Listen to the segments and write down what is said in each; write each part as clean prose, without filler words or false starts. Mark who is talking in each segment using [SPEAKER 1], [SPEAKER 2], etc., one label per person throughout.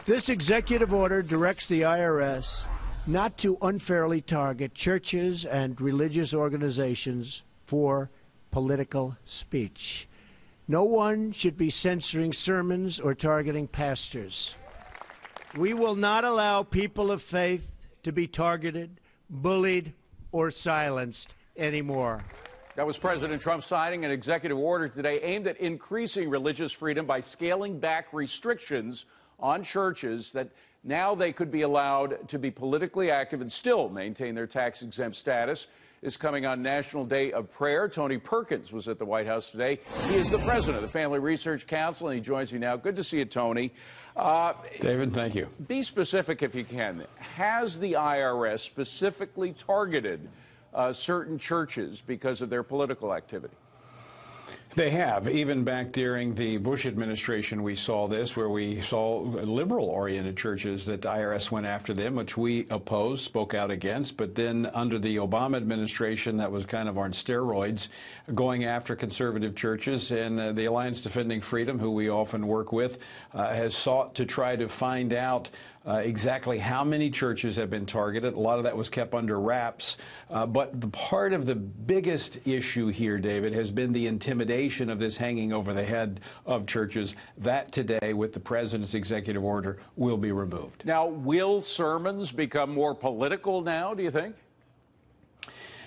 [SPEAKER 1] This executive order directs the IRS not to unfairly target churches and religious organizations for political speech. No one should be censoring sermons or targeting pastors. We will not allow people of faith to be targeted, bullied, or silenced anymore.
[SPEAKER 2] That was President Trump signing an executive order today aimed at increasing religious freedom by scaling back restrictions on churches that now they could be allowed to be politically active and still maintain their tax-exempt status. Is coming on National Day of Prayer. Tony Perkins was at the White House today. He is the president of the Family Research Council, and he joins me now. Good to see you, Tony.
[SPEAKER 3] David, thank you.
[SPEAKER 2] Be specific if you can. Has the IRS specifically targeted certain churches because of their political activity?
[SPEAKER 3] They have. Even back during the Bush administration, we saw this, where we saw liberal-oriented churches that the IRS went after them, which we opposed, spoke out against. But then under the Obama administration, that was kind of on steroids, going after conservative churches. And the Alliance Defending Freedom, who we often work with, has sought to try to find out exactly how many churches have been targeted. A lot of that was kept under wraps. But the part of the biggest issue here, David, has been the intimidation of this hanging over the head of churches. That today, with the president's executive order, will be removed.
[SPEAKER 2] Now, will sermons become more political now, do you think?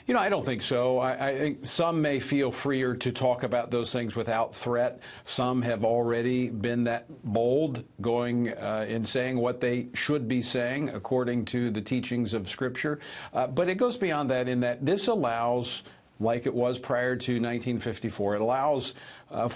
[SPEAKER 3] You know, I don't think so. I think some may feel freer to talk about those things without threat. Some have already been that bold, going in saying what they should be saying according to the teachings of Scripture. But it goes beyond that, in that this allows, like it was prior to 1954, it allows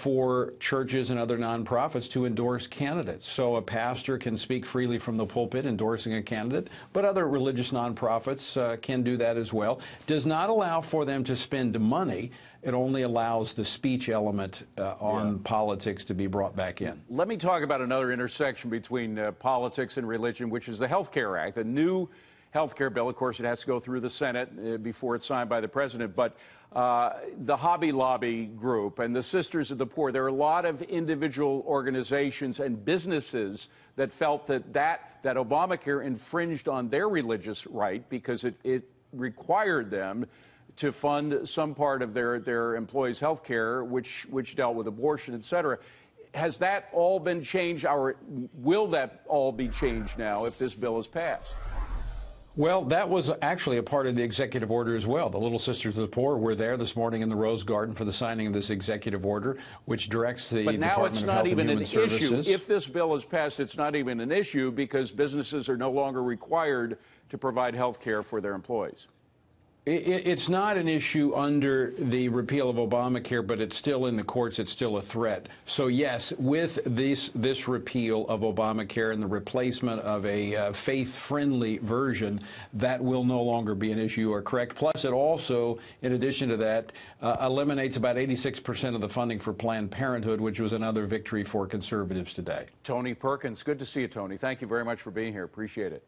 [SPEAKER 3] for churches and other nonprofits to endorse candidates. So a pastor can speak freely from the pulpit endorsing a candidate, but other religious nonprofits can do that as well. Does not allow for them to spend money. It only allows the speech element on politics to be brought back in.
[SPEAKER 2] Let me talk about another intersection between politics and religion, which is the Health Care Act, a new health care bill. Of course, it has to go through the Senate before it's signed by the president. But the Hobby Lobby group and the Sisters of the Poor, there are a lot of individual organizations and businesses that felt that Obamacare infringed on their religious right because it required them to fund some part of their employees' health care, which dealt with abortion, et cetera. Has that all been changed, or will that all be changed now if this bill is passed?
[SPEAKER 3] Well, that was actually a part of the executive order as well. The Little Sisters of the Poor were there this morning in the Rose Garden for the signing of this executive order, which directs the Department of Health and Human Services. But now it's not even an issue. If this bill is passed, it's not even an issue because businesses are no longer required to provide health care for their employees. It's not an issue under the repeal of Obamacare, but it's still in the courts. It's still a threat. So yes, with this repeal of Obamacare and the replacement of a faith-friendly version, that will no longer be an issue. You are correct. Plus, it also, in addition to that, eliminates about 86% of the funding for Planned Parenthood, which was another victory for conservatives today.
[SPEAKER 2] Tony Perkins, good to see you, Tony. Thank you very much for being here. Appreciate it.